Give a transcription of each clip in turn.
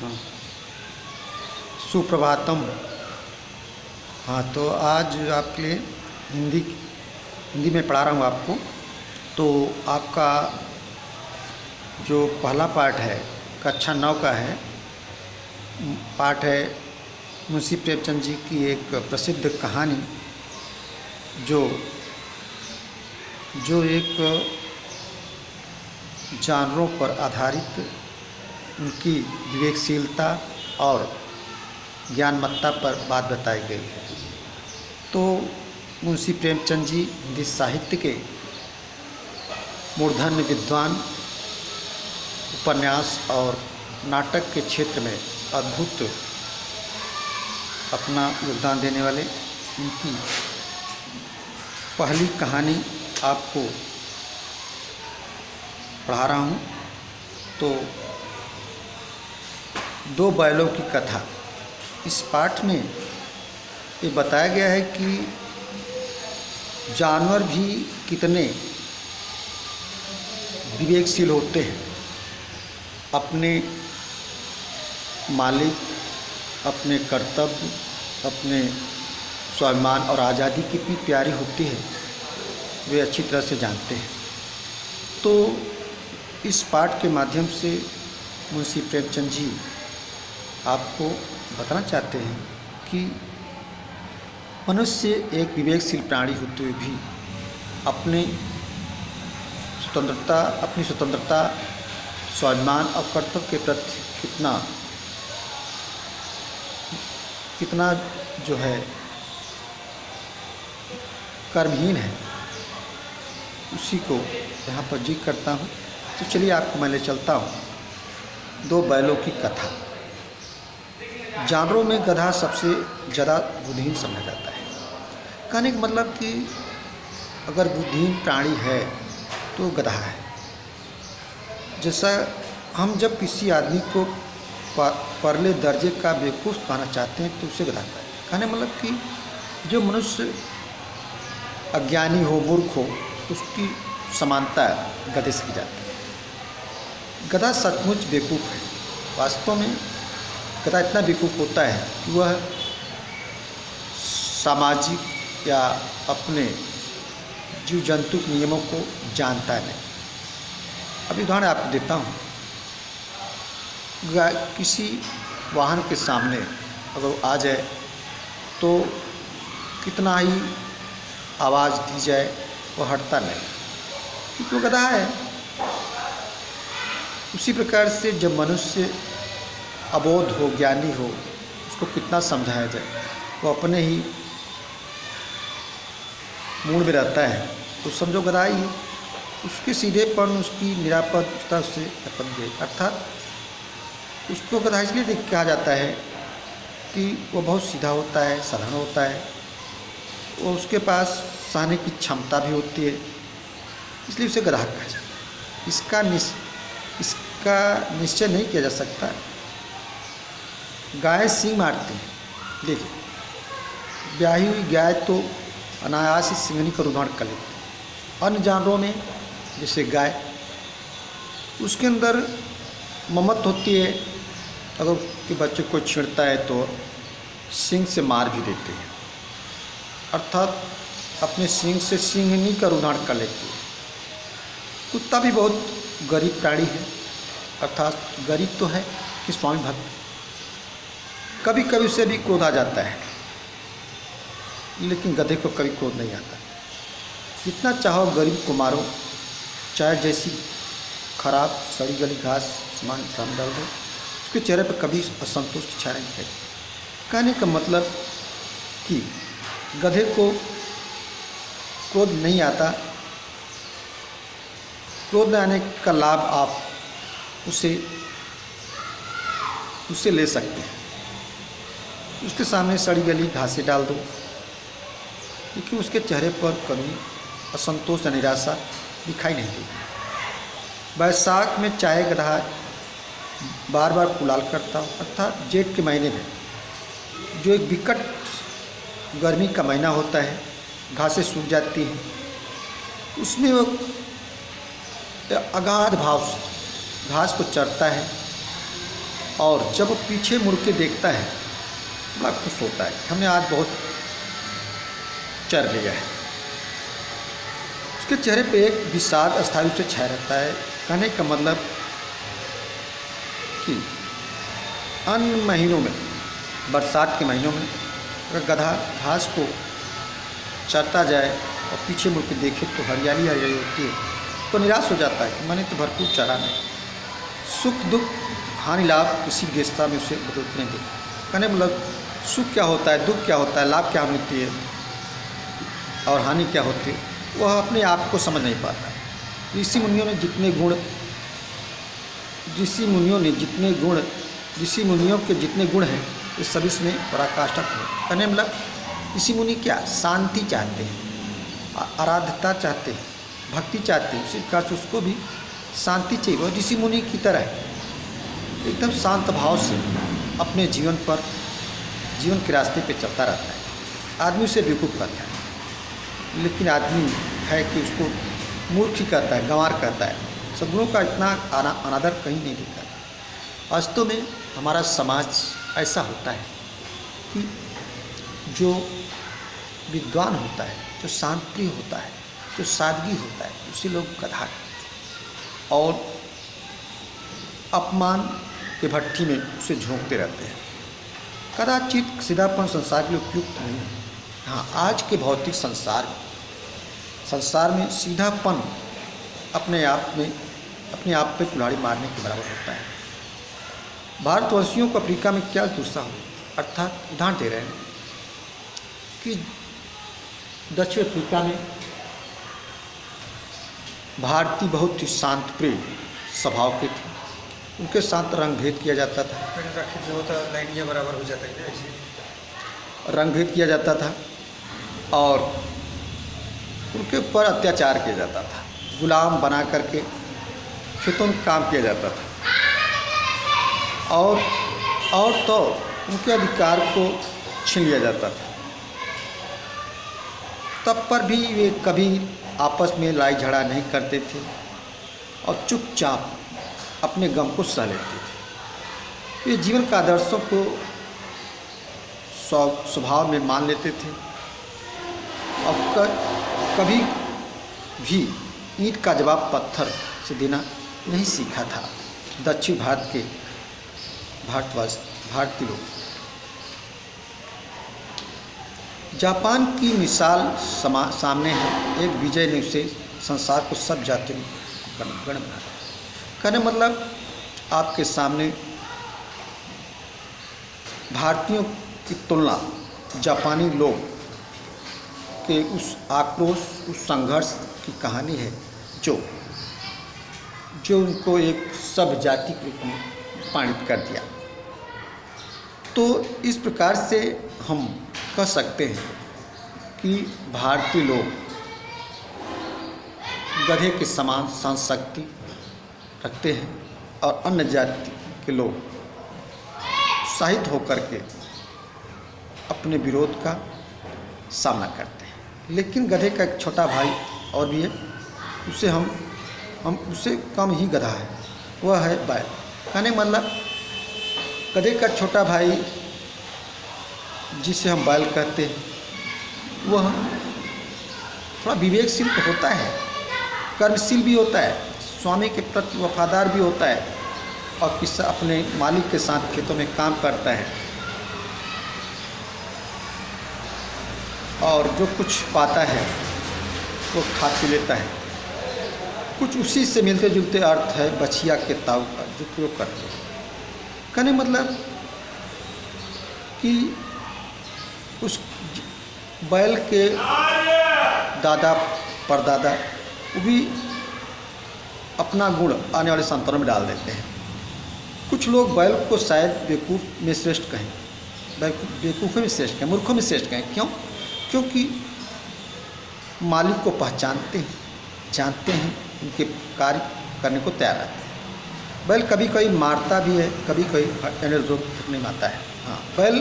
हाँ, सुप्रभातम। हाँ, तो आज आपके लिए हिंदी में पढ़ा रहा हूँ आपको। तो आपका जो पहला पाठ है कक्षा 9 का है, पाठ है मुंशी प्रेमचंद जी की एक प्रसिद्ध कहानी जो एक जानवरों पर आधारित उनकी विवेकशीलता और ज्ञानमत्ता पर बात बताई गई है। तो मुंशी प्रेमचंद जी हिंदी साहित्य के मूर्धन्य विद्वान, उपन्यास और नाटक के क्षेत्र में अद्भुत अपना योगदान देने वाले, उनकी पहली कहानी आपको पढ़ा रहा हूँ। तो दो बैलों की कथा। इस पाठ में ये बताया गया है कि जानवर भी कितने विवेकशील होते हैं, अपने मालिक, अपने कर्तव्य, अपने स्वाभिमान और आज़ादी कितनी प्यारी होती है वे अच्छी तरह से जानते हैं। तो इस पाठ के माध्यम से मुंशी प्रेमचंद जी आपको बताना चाहते हैं कि मनुष्य एक विवेकशील प्राणी होते हुए भी अपनी स्वतंत्रता, स्वाभिमान और कर्तव्य के प्रति कितना जो है कर्महीन है, उसी को यहाँ पर जिक्र करता हूँ। तो चलिए आपको मैं ले चलता हूँ दो बैलों की कथा। जानवरों में गधा सबसे ज़्यादा बुद्धिहीन समझा जाता है। कहने का मतलब कि अगर बुद्धिहीन प्राणी है तो गधा है। जैसा हम जब किसी आदमी को परले दर्जे का बेवकूफ़ कहना चाहते हैं तो उसे गधा कहते हैं। कहने मतलब कि जो मनुष्य अज्ञानी हो, मूर्ख हो, उसकी समानता गधे से की जाती है। गधा सचमुच बेवकूफ़ है। वास्तव में गधा इतना बेवकूफ़ होता है कि वह सामाजिक या अपने जीव जंतु के नियमों को जानता नहीं। अभी उदाहरण आपको देता हूँ। किसी वाहन के सामने अगर वो आ जाए तो कितना ही आवाज़ दी जाए वो हटता नहीं, क्योंकि वो गधा है। उसी प्रकार से जब मनुष्य अबोध हो, ज्ञानी हो, उसको कितना समझाया जाए, वो अपने ही मूड में रहता है, तो समझो गधा ही है। उसके सीधेपन, उसकी निरापदता से दे, अर्थात उसको गधा इसलिए कहा जाता है कि वो बहुत सीधा होता है, साधारण होता है, वो उसके पास सहने की क्षमता भी होती है, इसलिए उसे गधा कहा जाता है। इसका निश्चय नहीं किया जा सकता। गाय सींग मारती है। देखिए, ब्याही हुई गाय तो अनायास ही सिंगनी का उदाहरण कर लेती है। अन्य जानवरों में जैसे गाय, उसके अंदर ममत होती है। अगर उसके बच्चे को छेड़ता है तो सींग से मार भी देते हैं, अर्थात अपने सींग से सिंघनी का उदाहरण कर लेती है। कुत्ता भी बहुत गरीब प्राणी है, अर्थात गरीब तो है कि स्वामी भक्त। कभी कभी उसे भी क्रोध आ जाता है, लेकिन गधे को कभी क्रोध नहीं आता। जितना चाहो गरीब को मारो, चाहे जैसी खराब सड़ी गली घास सामान सामने डाल दो, उसके चेहरे पर कभी असंतोष की छाया नहीं दिखेगी। कहने का मतलब कि गधे को क्रोध नहीं आता। क्रोध न आने का लाभ आप उसे ले सकते हैं। उसके सामने सड़ी गली घासें डाल दो, लेकिन उसके चेहरे पर कभी असंतोष या निराशा दिखाई नहीं देगी। बैसाख में चाहे गधा बार बार कुलाल करता हो, अर्थात जेठ के महीने में जो एक विकट गर्मी का महीना होता है, घासें सूख जाती हैं, उसमें वो अगाध भाव से घास को चरता है और जब वो पीछे मुड़ के देखता है बड़ा खुश होता है कि हमने आज बहुत चर लिया है। उसके चेहरे पे एक विषाद अस्थायी से छाया रहता है। कहने का मतलब कि अन्य महीनों में, बरसात के महीनों में अगर गधा घास को चरता जाए और पीछे मुड़ के देखे तो हरियाली हरियाली होती है तो निराश हो जाता है कि मैंने तो भरपूर चरा नहीं। सुख दुख हानि लाभ किसी विशेषता में उसे बदलते नहीं देखा। कहने मतलब सुख क्या होता है, दुख क्या होता है, लाभ क्या होती है और हानि क्या होती है, वह अपने आप को समझ नहीं पाता। ऋषि मुनियों ने जितने गुण हैं ये सभी इसमें पराकाष्ठा है। कहने मतलब ऋषि मुनि क्या शांति चाहते हैं, आराधता चाहते हैं, भक्ति चाहते हैं, उसी प्रकार से उसको भी शांति चाहिए। वह ऋषि मुनि की तरह एकदम शांत भाव से अपने जीवन के रास्ते पे चलता रहता है। आदमी उसे बेवकूफ़ कहता है, लेकिन आदमी है कि उसको मूर्ख ही कहता है, गंवार कहता है। सद्गुणों का इतना अनादर कहीं नहीं दिखता। वास्तव में हमारा समाज ऐसा होता है कि जो विद्वान होता है, जो शांति होता है, जो सादगी होता है, उसी लोग गधा कहते हैं और अपमान के भट्ठी में उसे झोंकते रहते हैं। कदाचित सीधापन संसार के लिए उपयुक्त नहीं है। हाँ, आज के भौतिक संसार में सीधापन अपने आप पे कुल्हाड़ी मारने के बराबर होता है। भारतवंशियों को अफ्रीका में क्या दुर्सा हो, अर्थात उदाहरण दे रहे हैं कि दक्षिण अफ्रीका में भारतीय बहुत ही शांत प्रिय स्वभाव के थे। उनके साथ रंग भेद किया जाता था, बराबर हो जाता है ऐसे रंग भेद किया जाता था और उनके ऊपर अत्याचार किया जाता था। गुलाम बना करके खेतों में काम किया जाता था और तो उनके अधिकार को छीन लिया जाता था। तब पर भी वे कभी आपस में लड़ाई झगड़ा नहीं करते थे और चुपचाप अपने गम को सह लेते थे। वे जीवन का आदर्शों को स्वभाव में मान लेते थे और कभी भी ईंट का जवाब पत्थर से देना नहीं सीखा था। दक्षिण भारत के भारतीय लोग। जापान की मिसाल सामने है। एक विजय ने उसे संसार को सब जातियों गण बना। कहने मतलब आपके सामने भारतीयों की तुलना जापानी लोग के उस आक्रोश, उस संघर्ष की कहानी है जो उनको एक सब जाति के रूप में पाणित कर दिया। तो इस प्रकार से हम कह सकते हैं कि भारतीय लोग गधे के समान संशक्ति रखते हैं और अन्य जाति के लोग उत्साहित होकर के अपने विरोध का सामना करते हैं। लेकिन गधे का एक छोटा भाई और भी है, उसे हम उससे कम ही गधा है, वह है बैल। कहने मतलब गधे का छोटा भाई जिसे हम बैल कहते हैं वह थोड़ा विवेकशील तो होता है, कर्मशील भी होता है, स्वामी के प्रति वफादार भी होता है और किसी अपने मालिक के साथ खेतों में काम करता है और जो कुछ पाता है वो खा पी लेता है। कुछ उसी से मिलते जुलते अर्थ है बछिया के ताऊ का जो प्रयोग करते हैं। कहने मतलब कि उस बैल के दादा परदादा वो भी अपना गुण आने वाले संतानों में डाल देते हैं। कुछ लोग बैल को शायद बेवकूफ़ में श्रेष्ठ कहें, बेवकूफ़ों में श्रेष्ठ कहें, मूर्खों में श्रेष्ठ कहें। क्यों? क्योंकि मालिक को पहचानते हैं, जानते हैं, उनके कार्य करने को तैयार रहते हैं। बैल कभी कभी मारता भी है, कभी कभी नहीं मारता है। हाँ, बैल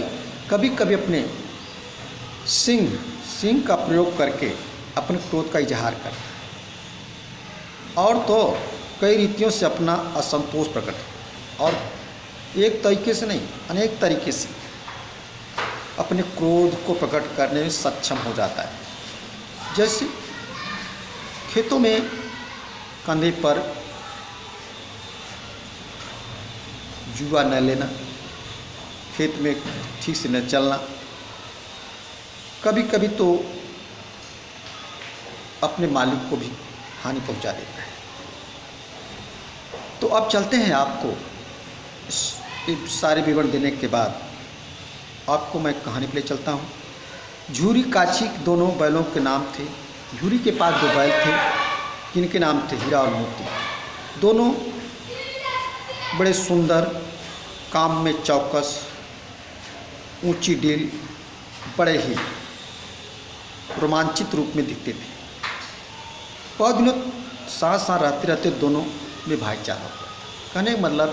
कभी कभी अपने सिंग का प्रयोग करके अपने क्रोध का इजहार करता है और तो कई रीतियों से अपना असंतोष प्रकट और एक तरीके से नहीं, अनेक तरीके से अपने क्रोध को प्रकट करने में सक्षम हो जाता है। जैसे खेतों में कंधे पर जुआ न लेना, खेत में ठीक से न चलना, कभी कभी तो अपने मालिक को भी हानि पहुंचा देता है। तो अब चलते हैं, आपको सारे विवरण देने के बाद आपको मैं कहानी पे ले चलता हूँ। झूरी काछी दोनों बैलों के नाम थे। झूरी के पास 2 बैल थे जिनके नाम थे हीरा और मोती। दोनों बड़े सुंदर, काम में चौकस, ऊंची डील, बड़े ही रोमांचित रूप में दिखते थे। बहुत दिनों साथ साथ रहते रहते दोनों में भाईचारा हो गया। कहने का मतलब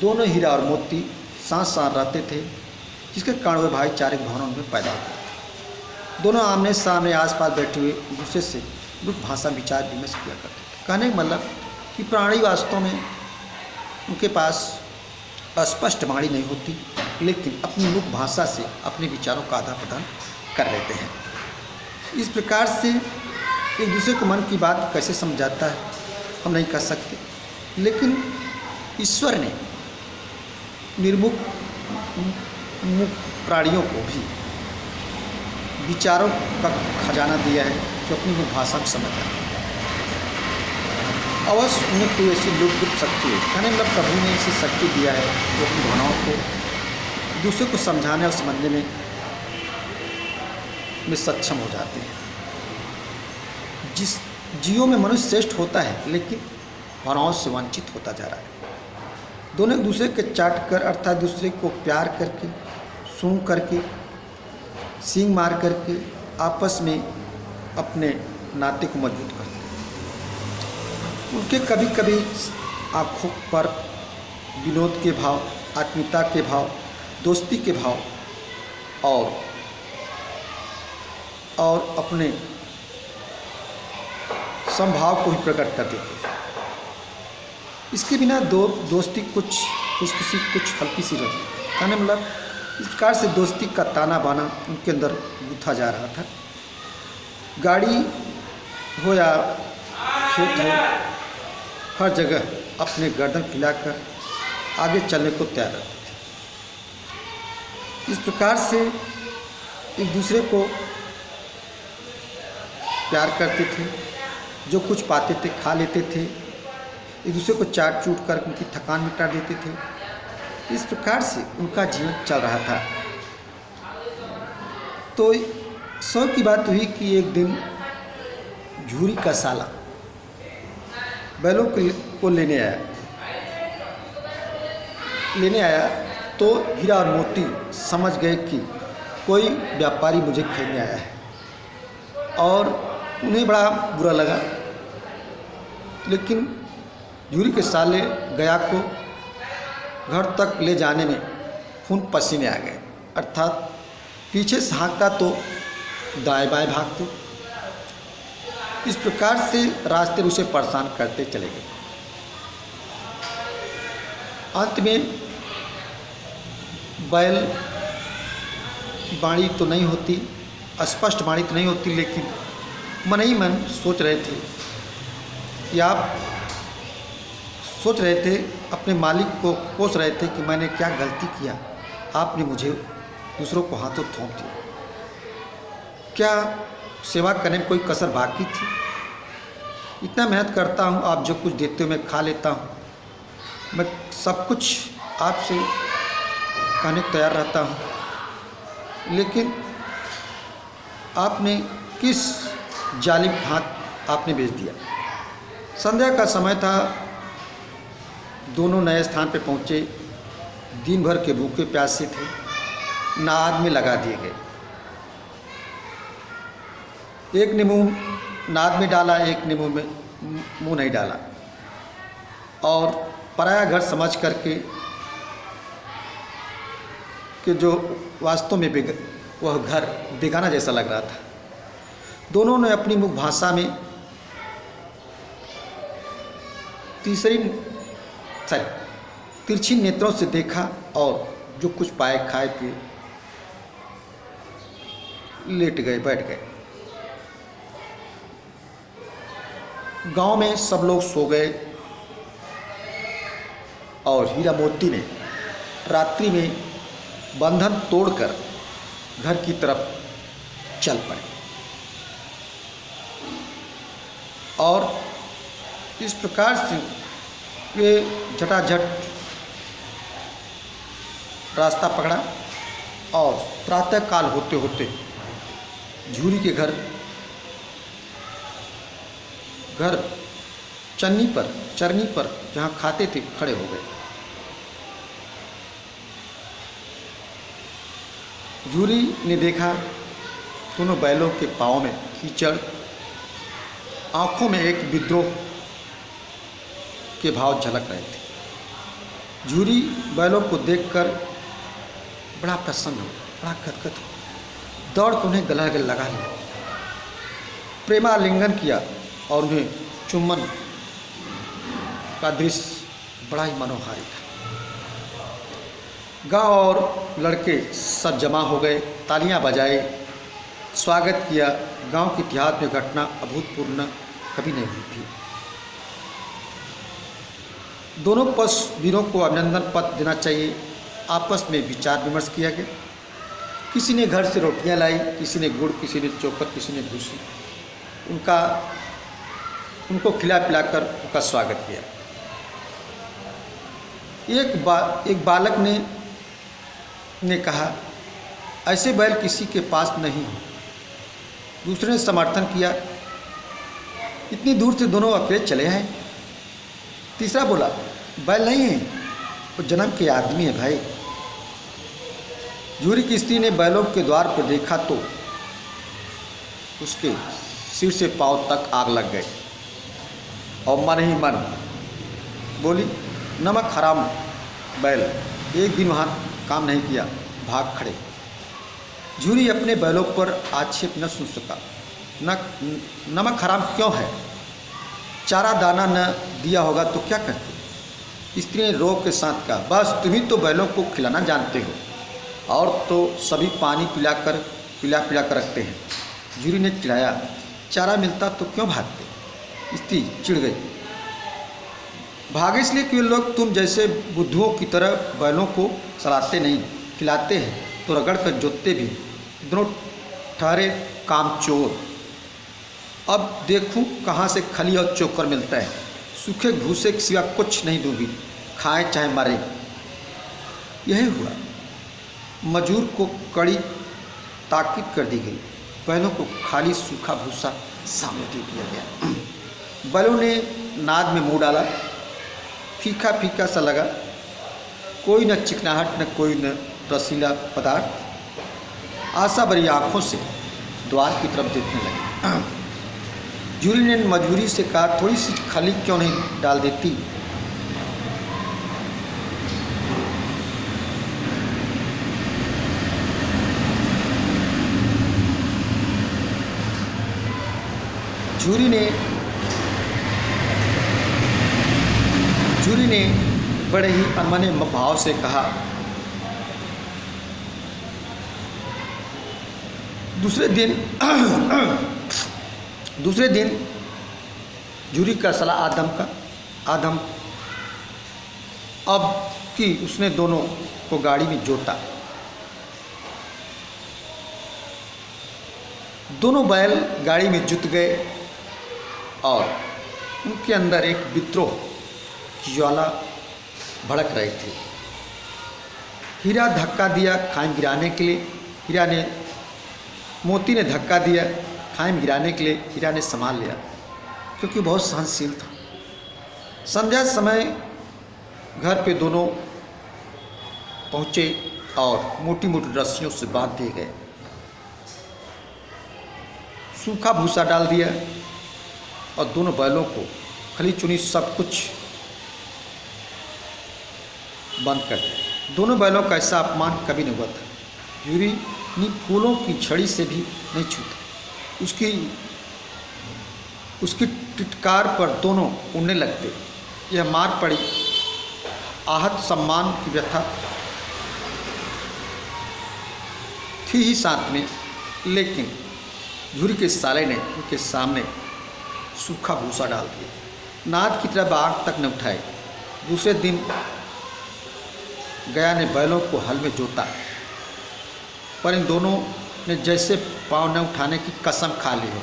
दोनों हीरा और मोती साथ साथ रहते थे, जिसके कारण वे भाईचारे की भावना उनमें पैदा हो गई। दोनों आमने सामने आसपास बैठे हुए एक दूसरे से मुख भाषा विचार विमर्श किया करते थे। कहने का मतलब कि प्राणी वास्तव में उनके पास स्पष्ट वाणी नहीं होती, लेकिन अपनी मुख भाषा से अपने विचारों का आदान प्रदान कर लेते हैं। इस प्रकार से एक दूसरे को मन की बात कैसे समझाता है हम नहीं कह सकते, लेकिन ईश्वर ने निर्मुख प्राणियों को भी विचारों का खजाना दिया है जो अपनी मुख भाषा में समझ आए। अवश्य उन्हें कोई ऐसी लुप्त शक्ति है, कहने मतलब प्रभु ने ऐसी शक्ति दिया है जो अपनी भावनाओं को दूसरे को समझाने और समझने में सक्षम हो जाते हैं। जिस जीवों में मनुष्य श्रेष्ठ होता है, लेकिन भावनाओं से वंचित होता जा रहा है। दोनों एक दूसरे के चाट कर, अर्थात दूसरे को प्यार करके, सूंघ करके, सींग मार करके आपस में अपने नाते को मजबूत करते हैं। उनके कभी कभी आँखों पर विनोद के भाव, आत्मीयता के भाव, दोस्ती के भाव और अपने संभाव को ही प्रकट कर देते हैं। इसके बिना दोस्ती कुछ हल्की सी रहती है। कहने मतलब इस प्रकार से दोस्ती का ताना बाना उनके अंदर गूंथा जा रहा था। गाड़ी हो या खेत हो, हर जगह अपने गर्दन खिलाकर आगे चलने को तैयार रहते थे। इस प्रकार से एक दूसरे को प्यार करते थे, जो कुछ पाते थे खा लेते थे, एक दूसरे को चाट चूट कर उनकी थकान मिटा देते थे। इस प्रकार से उनका जीवन चल रहा था। तो सौ की बात हुई कि एक दिन झूरी का साला बैलों को लेने आया तो हीरा और मोती समझ गए कि कोई व्यापारी मुझे खरीदने आया है, और उन्हें बड़ा बुरा लगा। लेकिन झूरी के साले गया को घर तक ले जाने में खून पसीने आ गए, अर्थात पीछे से हाँकता तो दाएं बाएं भागते। इस प्रकार से रास्ते उसे परेशान करते चले गए। अंत में बैल वाणी तो नहीं होती, स्पष्ट वाणी तो नहीं होती, लेकिन मन ही मन सोच रहे थे कि आप सोच रहे थे, अपने मालिक को कोस रहे थे कि मैंने क्या गलती किया, आपने मुझे दूसरों को हाथों थोप दिया। क्या सेवा करने में कोई कसर बाकी थी? इतना मेहनत करता हूँ, आप जो कुछ देते हो मैं खा लेता हूँ, मैं सब कुछ आपसे कहने को तैयार रहता हूँ, लेकिन आपने किस जालिम हाथ आपने भेज दिया। संध्या का समय था, दोनों नए स्थान पर पहुँचे, दिन भर के भूखे प्यासे थे, नाद में लगा दिए गए। एक ने मुँह नाद में डाला, एक ने मुँह नहीं डाला, और पराया घर समझ करके कि जो वास्तव में वह घर बेगाना जैसा लग रहा था। दोनों ने अपनी मुख भाषा में तिरछी नेत्रों से देखा और जो कुछ पाए खाए पिए, लेट गए, बैठ गए। गांव में सब लोग सो गए और हीरा मोती ने रात्रि में बंधन तोड़कर घर की तरफ चल पड़े और इस प्रकार से वे झटाझट रास्ता पकड़ा और प्रातःकाल होते होते झूरी के घर चरनी पर जहाँ खाते थे खड़े हो गए। झूरी ने देखा दोनों बैलों के पाँव में कीचड़, आँखों में एक विद्रोह के भाव झलक रहे थे। झूरी बैलों को देखकर बड़ा प्रसन्न हो, बड़ा गदगद हो, दौड़ कर उन्हें गला लगा लिया, प्रेमालिंगन किया और उन्हें चुम्बन का दृश्य बड़ा ही मनोहारी था। गांव और लड़के सब जमा हो गए, तालियां बजाए, स्वागत किया। गांव के इतिहास में घटना अभूतपूर्व कभी नहीं हुई थी। दोनों पक्ष वीरों को अभिनंदन पत्र देना चाहिए। आपस में विचार विमर्श किया गया। किसी ने घर से रोटियां लाई, किसी ने गुड़, किसी ने चोकर, किसी ने भूसी। उनको खिला पिलाकर उनका स्वागत किया। एक बालक ने कहा, ऐसे बैल किसी के पास नहीं है। दूसरे ने समर्थन किया, इतनी दूर से दोनों अकेले चले हैं। तीसरा बोला, बैल नहीं है, वो जन्म के आदमी है भाई। झूरी की स्त्री ने बैलों के द्वार पर देखा तो उसके सिर से पांव तक आग लग गई और मन ही मन बोली, नमक हराम बैल, एक दिन वहाँ काम नहीं किया, भाग खड़े। झूरी अपने बैलों पर आक्षेप न सुन सका। नमक हराम क्यों है? चारा दाना न दिया होगा तो क्या करते? स्त्री ने रोग के साथ कहा, बस तुम ही तो बैलों को खिलाना जानते हो, और तो सभी पानी पिला कर रखते हैं। झूरी ने चिढ़ाया, चारा मिलता तो क्यों भागते? स्त्री चिढ़ गई, भागे इसलिए कि लोग तुम जैसे बुद्धुओं की तरह बैलों को सलाते नहीं, खिलाते हैं तो रगड़ कर जोतते भी। दोनों ठहरे कामचोर। अब देखूं कहाँ से खली और चोकर मिलता है। सूखे भूसे के सिवा कुछ नहीं दूंगी, खाए चाहे मरे। यही हुआ। मजूर को कड़ी ताकीद कर दी गई। बैलों को खाली सूखा भूसा सामने दे दिया गया। बैलों ने नाद में मुँह डाला, फीका फीका सा लगा, कोई न चिकनाहट न कोई न रसीला पदार्थ। आशा भरी आँखों से द्वार की तरफ देखने लगे। झूरी ने मजबूरी से कहा, थोड़ी सी खली क्यों नहीं डाल देती? झूरी ने बड़े ही अनमने भाव से कहा। दूसरे दिन झूरी का सलाह आदम अब कि उसने दोनों को गाड़ी में जोता। दोनों बैल गाड़ी में जुट गए और उनके अंदर एक विद्रोह की ज्वाला भड़क रही थी। हीरा धक्का दिया खाइम गिराने के लिए, मोती ने धक्का दिया खाइम गिराने के लिए। हीरा ने संभाल लिया क्योंकि बहुत सहनशील था। संध्या समय घर पे दोनों पहुँचे और मोटी मोटी रस्सियों से बांध दिए गए। सूखा भूसा डाल दिया और दोनों बैलों को खली चुनी सब कुछ बंद कर दिया। दोनों बैलों का ऐसा अपमान कभी नहीं हुआ था। झूरी नी फूलों की छड़ी से भी नहीं छूता। उसकी टिटकार पर दोनों उड़ने लगते। यह मार पड़ी आहत सम्मान की व्यथा थी ही साथ में, लेकिन झुरी के साले ने उनके सामने सूखा भूसा डाल दिया। नाद की तरह आग तक न उठाए। दूसरे दिन गया ने बैलों को हल में जोता, पर इन दोनों ने जैसे पाँव न उठाने की कसम खा ली हो।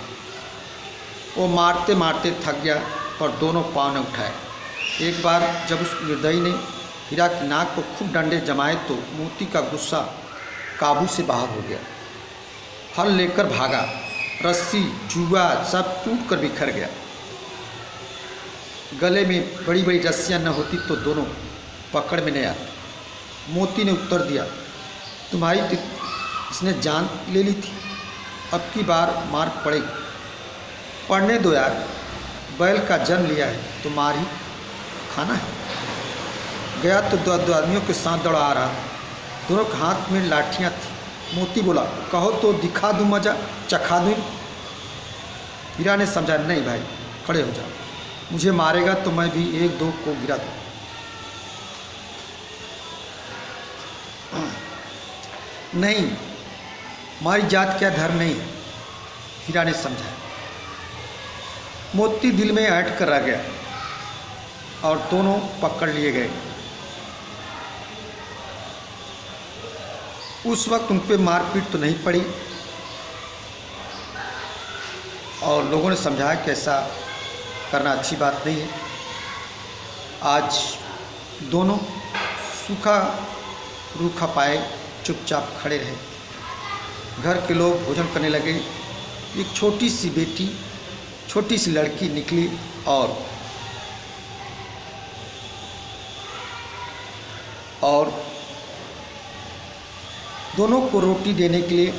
वो मारते मारते थक गया, पर दोनों पाँव न उठाए। एक बार जब उस निर्दयी ने हीरा की नाक को खूब डंडे जमाए तो मोती का गुस्सा काबू से बाहर हो गया। हल लेकर भागा, रस्सी जुआ सब टूट कर बिखर गया। गले में बड़ी बड़ी रस्सियाँ न होती तो दोनों पकड़ में नहीं आते। मोती ने उत्तर दिया, तुम्हारी इसने जान ले ली थी, अब की बार मार पड़ेगी। पढ़ने दो यार, बैल का जन्म लिया है तो मार ही खाना है। गया तो दो आदमियों के साथ दौड़ा आ रहा था। दोनों के हाथ में लाठियाँ थी। मोती बोला, कहो तो दिखा दूँ मजा, चखा दूँ। हीरा ने समझा, नहीं भाई खड़े हो जाओ, मुझे मारेगा तो मैं भी एक दो को गिरा दूँ। नहीं, हमारी जात क्या धर्म नहीं है, हीरा ने समझाया। मोती दिल में ऐंठ कर रह गया और दोनों पकड़ लिए गए। उस वक्त उन पर मारपीट तो नहीं पड़ी और लोगों ने समझाया कि ऐसा करना अच्छी बात नहीं है। आज दोनों सूखा रूखा पाए चुपचाप खड़े रहे। घर के लोग भोजन करने लगे। एक छोटी सी बेटी, छोटी सी लड़की निकली और दोनों को रोटी देने के लिए